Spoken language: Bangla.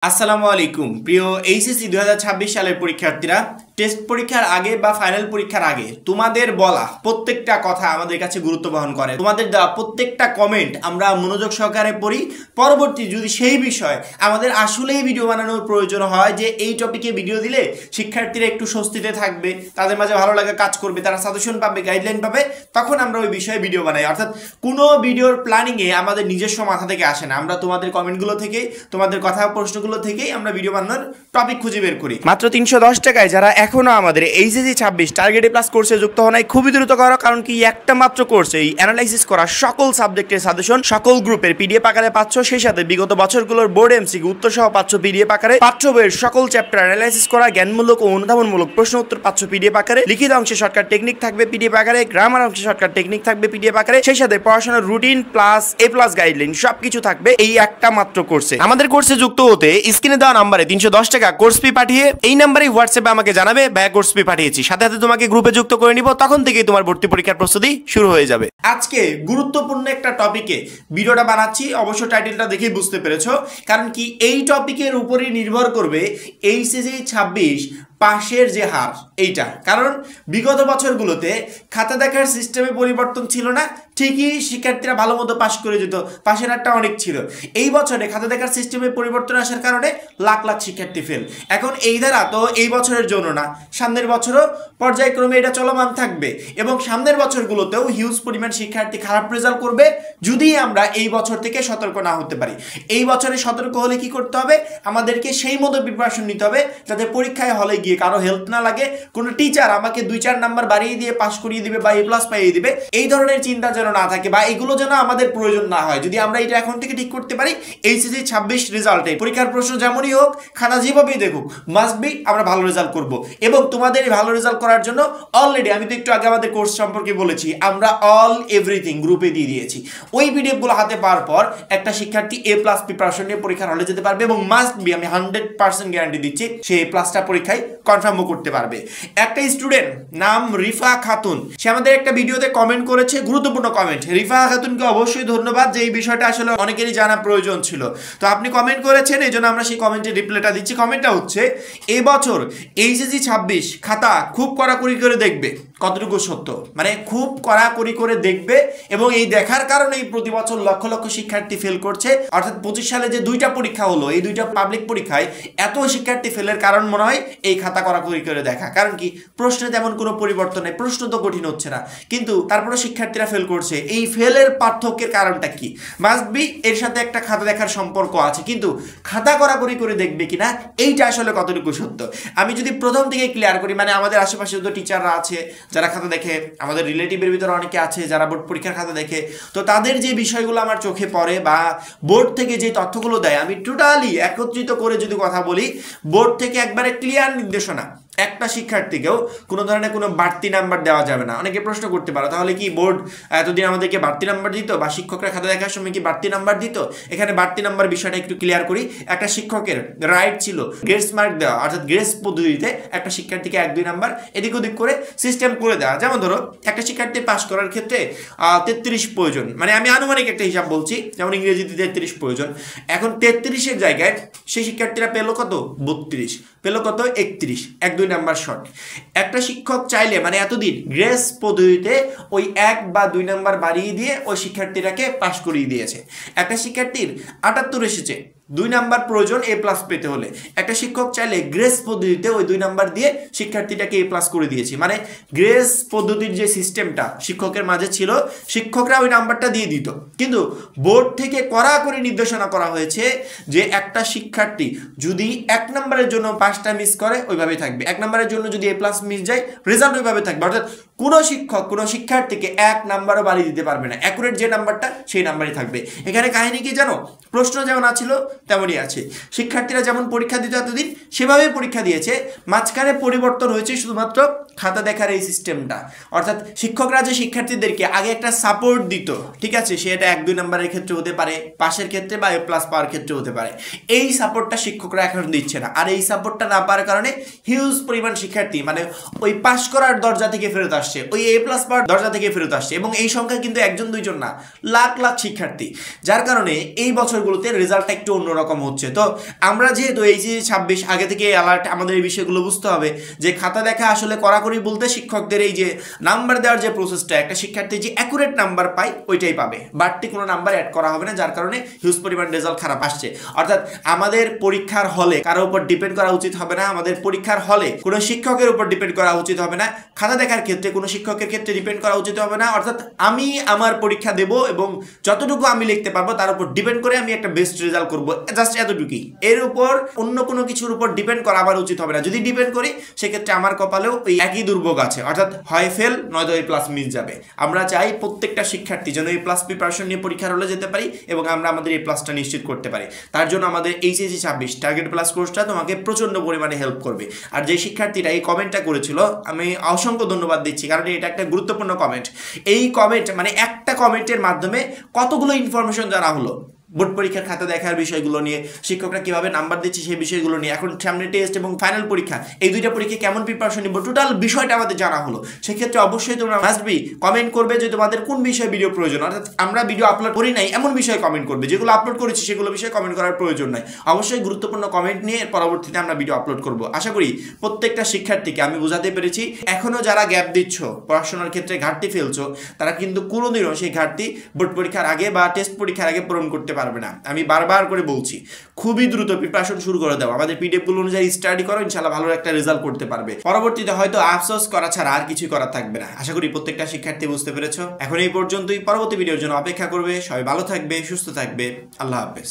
আসসালামু আলাইকুম প্রিয় এইচএসসি 2026 সালের পরীক্ষার্থীরা। টেস্ট পরীক্ষার আগে বা ফাইনাল পরীক্ষার আগে তোমাদের বলা প্রত্যেকটা কথা আমাদের কাছে গুরুত্ব বহন করে। তোমাদের দেওয়া প্রত্যেকটা কমেন্ট আমরা মনোযোগ সহকারে পড়ি। পরবর্তী যদি সেই বিষয় আমাদের আসলেই ভিডিও বানানোর প্রয়োজন হয় যে এই টপিকে ভিডিও দিলে শিক্ষার্থীরা একটু স্বস্তিতে থাকবে, তাদের মাঝে ভালো লাগা কাজ করবে, তারা সাজেশন পাবে, গাইডলাইন পাবে, তখন আমরা ওই বিষয়ে ভিডিও বানাই। অর্থাৎ কোনো ভিডিওর প্ল্যানিংয়ে আমাদের নিজস্ব মাথা থেকে আসে না, আমরা তোমাদের কমেন্টগুলো থেকেই, তোমাদের কথা প্রশ্নগুলো থেকেই আমরা ভিডিও বানানোর টপিক খুঁজে বের করি। মাত্র 310 টাকায় যারা এখনো আমাদের এইচএসসি 26 টার্গেট প্লাস কোর্সে যুক্ত হন নাই, খুবই দ্রুত করো, কারণ কি একটা মাত্র কোর্সে এই অ্যানালাইসিস করা সকল সাবজেক্টের সাজেশন সকল গ্রুপের পিডিএফ আকারে পাচ্ছ। সেই সাথে বিগত বছরগুলোর বোর্ড এমসিকিউ উত্তর সহ পাচ্ছ পিডিএফ আকারে। পাঠ্য বইয়ের সকল চ্যাপ্টার অ্যানালাইসিস করা জ্ঞানমূলক ও অনুধাবনমূলক প্রশ্ন উত্তর পাচ্ছ পিডিএফ আকারে। লিখিত অংশে শর্টকাট টেকনিক থাকবে পিডিএফ আকারে, গ্রামার অংশে শর্টকাট টেকনিক থাকবে পিডিএফ আকারে। সেই সাথে পড়াশোনার রুটিন প্লাস এ প্লাস গাইডলাইন সবকিছু থাকবে এই একটা মাত্র কোর্সে। আমাদের কোর্সে যুক্ত হতে স্ক্রিনে দেওয়া নাম্বারে 310 টাকা কোর্স ফি পাঠিয়ে এই নাম্বারে হোয়াটসঅ্যাপে আমাকে জানাবে ভাই কোর্স ফি পাঠিয়েছি, সাথে সাথে তোমাকে গ্রুপে যুক্ত করে নিব, তখন থেকেই তোমার ভর্তি পরীক্ষার প্রস্তুতি শুরু হয়ে যাবে। আজকে গুরুত্বপূর্ণ একটা টপিকে ভিডিওটা বানাচ্ছি, অবশ্য টাইটেলটা দেখেই বুঝতে পেরেছো, কারণ কি এই টপিকের উপরই নির্ভর করবে এইচএসসি 26 পাশের যে হার এইটা। কারণ বিগত বছরগুলোতে খাতা দেখার সিস্টেমে পরিবর্তন ছিল না, ঠিকই শিক্ষার্থীরা ভালো মতো পাশ করে যেত, পাশের হারটা অনেক ছিল। এই বছরে খাতা দেখার সিস্টেমে পরিবর্তন আসার কারণে লাখ লাখ শিক্ষার্থী ফেল। এখন এই ধারা তো এই বছরের জন্য না, সামনের বছরও পর্যায়ক্রমে এটা চলমান থাকবে এবং সামনের বছরগুলোতেও হিউজ পরিমাণ শিক্ষার্থী খারাপ রেজাল্ট করবে যদি আমরা এই বছর থেকে সতর্ক না হতে পারি। এই বছরে সতর্ক হলে কি করতে হবে? আমাদেরকে সেই মতো প্রিপারেশন নিতে হবে যাতে পরীক্ষায় হলে গিয়ে কারো হেল্প না লাগে, কোনো টিচার আমাকে 2-4 নাম্বার বাড়িয়ে দিয়ে পাস করিয়ে দিবে বা এ প্লাস পাইয়ে দিবে, এই ধরনের চিন্তা যেন না থাকে বা এগুলো যেন আমাদের প্রয়োজন না হয়। যদি আমরা এটা এখন থেকে ঠিক করতে পারি, এইচএসসি 26 রেজাল্টে পরীক্ষার প্রশ্ন যেমনই হোক, খাতা যেভাবেই দেখুক, মাস্ট বি আমরা ভালো রেজাল্ট করব। এবং তোমাদের এই ভালো রেজাল্ট করার জন্য অলরেডি আমি তো একটু আগে আমাদের কোর্স সম্পর্কে বলেছি, আমরা অল এভরিথিং গ্রুপে দিয়ে দিয়েছি। ওই পিডিএফগুলো হাতে পাওয়ার পর একটা শিক্ষার্থী এ প্লাস প্রিপারেশন নিয়ে পরীক্ষার হলে যেতে পারবে এবং মাস্ট বি আমি 100% গ্যারান্টি দিচ্ছি সে এ প্লাসটা পরীক্ষায় কনফার্মও করতে পারবে। একটা স্টুডেন্ট নাম রিফা খাতুন, সে আমাদের একটা ভিডিওতে কমেন্ট করেছে, গুরুত্বপূর্ণ কমেন্ট। রিফা খাতুনকে অবশ্যই ধন্যবাদ, যে এই বিষয়টা আসলে অনেকেরই জানা প্রয়োজন ছিল। তো আপনি কমেন্ট করেছেন, এই জন্য আমরা সেই কমেন্টের রিপ্লাইটা দিচ্ছি। কমেন্টটা হচ্ছে, এবছর এইচএসসি 26 খাতা খুব কড়াকড়ি করে দেখবে। কতটুকু সত্য? মানে খুব কড়াকড়ি করে দেখবে এবং এই দেখার কারণেই প্রতি বছর লক্ষ লক্ষ শিক্ষার্থী ফেল করছে। অর্থাৎ 25 সালে যে 2টা পরীক্ষা হলো, এই 2টা পাবলিক পরীক্ষায় এত শিক্ষার্থী ফেলের কারণ মনে হয় এই খাতা কড়াকড়ি করে দেখা। কারণ কি, প্রশ্নে তেমন কোনো পরিবর্তন নেই, প্রশ্ন তো কঠিন হচ্ছে না, কিন্তু তারপরে শিক্ষার্থীরা ফেল করছে। এই ফেলের পার্থক্যের কারণটা কি? মাস্ট বি এর সাথে একটা খাতা দেখার সম্পর্ক আছে, কিন্তু খাতা কড়াকড়ি করে দেখবে কিনা এইটা আসলে কতটুকু সত্য। আমি যদি প্রথম থেকে ক্লিয়ার করি, মানে আমাদের আশেপাশে তো টিচাররা আছে যারা খাতা দেখে, আমাদের রিলেটিভের ভিতরে অনেকে আছে যারা বোর্ড পরীক্ষার খাতা দেখে, তো তাদের যে বিষয়গুলো আমার চোখে পড়ে বা বোর্ড থেকে যে তথ্যগুলো দেয়, আমি টোটালি একত্রিত করে যদি কথা বলি, বোর্ড থেকে একবারে ক্লিয়ার নির্দেশনা, একটা শিক্ষার্থীকেও কোনো ধরনের কোনো বাড়তি নাম্বার দেওয়া যাবে না। অনেকে প্রশ্ন করতে পারো, তাহলে কি বোর্ড এতদিন আমাদেরকে বাড়তি নাম্বার দিত বা শিক্ষকরা খাতা দেখার সময় কি বাড়তি নাম্বার দিত? এখানে বাড়তি নাম্বার বিষয়টা একটু ক্লিয়ার করি। একটা শিক্ষকের রাইট ছিল গ্রেস মার্ক দেওয়া, অর্থাৎ গ্রেস পদ্ধতিতে একটা শিক্ষার্থীকে 1-2 নাম্বার এদিক ওদিক করে সিস্টেম করে দেওয়া। যেমন ধরো একটা শিক্ষার্থী পাস করার ক্ষেত্রে 33 প্রয়োজন, মানে আমি আনুমানিক একটা হিসাব বলছি, যেমন ইংরেজিতে 33 প্রয়োজন। এখন 33-এর জায়গায় সেই শিক্ষার্থীরা পেলো কত? 32, পেলো কত? 31, 1-2 নাম্বার শর্ট। একটা শিক্ষক চাইলে, মানে এতদিন গ্রেস পদ্ধতিতে ওই 1 বা 2 নাম্বার বাড়িয়ে দিয়ে ওই শিক্ষার্থীটাকে পাস করিয়ে দিয়েছে। একটা শিক্ষার্থীর 78 এসেছে, 2 নাম্বার প্রয়োজন এ প্লাস পেতে হলে, একটা শিক্ষক চাইলে গ্রেস পদ্ধতিতে ওই 2 নাম্বার দিয়ে শিক্ষার্থীটাকে এ প্লাস করে দিয়েছি। মানে গ্রেস পদ্ধতির যে সিস্টেমটা শিক্ষকের মাঝে ছিল, শিক্ষকরা ওই নাম্বারটা দিয়ে দিত, কিন্তু বোর্ড থেকে কড়াকড়ি নির্দেশনা করা হয়েছে যে একটা শিক্ষার্থী যদি 1 নাম্বারের জন্য 5টা মিস করে ওইভাবেই থাকবে, 1 নাম্বারের জন্য যদি এ প্লাস মিস যায় রেজাল্ট ওইভাবে থাকবে। অর্থাৎ কোনো শিক্ষক কোনো শিক্ষার্থীকে 1 নাম্বারও বাড়িয়ে দিতে পারবে না, অ্যাকুরেট যে নাম্বারটা সেই নাম্বারই থাকবে। এখানে কাহিনী কি জানো? প্রশ্ন যেমন আছিল তেমনই আছে, শিক্ষার্থীরা যেমন পরীক্ষা দিত এতদিন সেভাবেই পরীক্ষা দিয়েছে, মাঝখানে পরিবর্তন হয়েছে শুধুমাত্র খাতা দেখার এই সিস্টেমটা। অর্থাৎ শিক্ষকরা যে শিক্ষার্থীদেরকে আগে একটা সাপোর্ট দিত, ঠিক আছে, সেটা 1-2 নাম্বারের ক্ষেত্রে হতে পারে, পাশের ক্ষেত্রে বা এ প্লাস পাওয়ার ক্ষেত্রে হতে পারে, এই সাপোর্টটা শিক্ষকরা এখন দিচ্ছে না। আর এই সাপোর্টটা না পাওয়ার কারণে হিউজ পরিমাণ শিক্ষার্থী মানে ওই পাশ করার দরজা থেকে ফেরত আসছে, ওই এ প্লাস পাওয়ার দরজা থেকে ফেরত আসছে, এবং এই সংখ্যা কিন্তু 1-2 জন না, লাখ লাখ শিক্ষার্থী। যার কারণে এই বছরগুলোতে রেজাল্টটা একটু অন্য অন্যরকম হচ্ছে। তো আমরা যেহেতু এই যে 26 আগে থেকে অ্যালার্ট, আমাদের এই বিষয়গুলো বুঝতে হবে যে খাতা দেখা আসলে কড়াকড়ি বলতে শিক্ষকদের এই যে নাম্বার দেওয়ার যে প্রসেসটা, একটা শিক্ষার্থী যে অ্যাকুরেট নাম্বার পায় ওইটাই পাবে, বাড়তি কোনো নাম্বার অ্যাড করা হবে না, যার কারণে হিউজ পরিমাণ রেজাল্ট খারাপ আসছে। অর্থাৎ আমাদের পরীক্ষার হলে কারোর উপর ডিপেন্ড করা উচিত হবে না, আমাদের পরীক্ষার হলে কোনো শিক্ষকের উপর ডিপেন্ড করা উচিত হবে না, খাতা দেখার ক্ষেত্রে কোনো শিক্ষকের ক্ষেত্রে ডিপেন্ড করা উচিত হবে না। অর্থাৎ আমি আমার পরীক্ষা দেব এবং যতটুকু আমি লিখতে পারবো তার উপর ডিপেন্ড করে আমি একটা বেস্ট রেজাল্ট করবো, জাস্ট এতটুকুই। এর উপর অন্য কোনো কিছুর উপর ডিপেন্ড করা আমার উচিত হবে না। যদি ডিপেন্ড করি সেক্ষেত্রে আমার কপালেও ওই একই দুর্ভোগ আছে, অর্থাৎ হয় ফেল নয়তো এই প্লাস মিস যাবে। আমরা চাই প্রত্যেকটা শিক্ষার্থী যেন এই প্লাস প্রিপারেশন নিয়ে পরীক্ষার হলে যেতে পারি এবং আমরা আমাদের এই প্লাসটা নিশ্চিত করতে পারি। তার জন্য আমাদের এইচএসসি 26 টার্গেট প্লাস কোর্সটা তোমাকে প্রচন্ড পরিমাণে হেল্প করবে। আর যে শিক্ষার্থীরা এই কমেন্টটা করেছিল আমি অসংখ্য ধন্যবাদ দিচ্ছি, কারণ এটা একটা গুরুত্বপূর্ণ কমেন্ট। এই কমেন্ট মানে একটা কমেন্টের মাধ্যমে কতগুলো ইনফরমেশন জানা হলো বোর্ড পরীক্ষার খাতা দেখার বিষয়গুলো নিয়ে, শিক্ষকরা কিভাবে নাম্বার দিচ্ছে সেই বিষয়গুলো নিয়ে, এখন সামনে টেস্ট এবং ফাইনাল পরীক্ষা, এই দুইটা পরীক্ষায় কেমন প্রিপারেশন নিব, টোটাল বিষয়টা আমাদের জানা হলো। সেক্ষেত্রে অবশ্যই তোমরা মাস্ট বি কমেন্ট করবে যে তোমাদের কোন বিষয়ে ভিডিও প্রয়োজন, অর্থাৎ আমরা ভিডিও আপলোড করি নাই এমন বিষয়ে কমেন্ট করবে, যেগুলো আপলোড করেছি সেগুলো বিষয়ে কমেন্ট করার প্রয়োজন নাই। অবশ্যই গুরুত্বপূর্ণ কমেন্ট নিয়ে পরবর্তীতে আমরা ভিডিও আপলোড করব। আশা করি প্রত্যেকটা শিক্ষার্থীকে আমি বোঝাতে পেরেছি। এখনো যারা গ্যাপ দিচ্ছ, পড়াশোনার ক্ষেত্রে ঘাটতি ফেলছো, তারা কিন্তু কোনোদিনও সেই ঘাটতি বোর্ড পরীক্ষার আগে বা টেস্ট পরীক্ষার আগে পূরণ করতে পারবে না। আমি বারবার করে বলছি, খুবই দ্রুত প্রিপারেশন শুরু করে দাও, আমাদের পিডিএফ গুলো অনুযায়ী স্টাডি করো, ইনশাআল্লাহ ভালো একটা রেজাল্ট করতে পারবে। পরবর্তীতে হয়তো আফসোস করা ছাড়া আর কিছুই করার থাকবে না। আশা করি প্রত্যেকটা শিক্ষার্থী বুঝতে পেরেছো। এখন এই পর্যন্তই, পরবর্তী ভিডিওর জন্য অপেক্ষা করবে। সবাই ভালো থাকবে, সুস্থ থাকবে, আল্লাহ হাফেজ।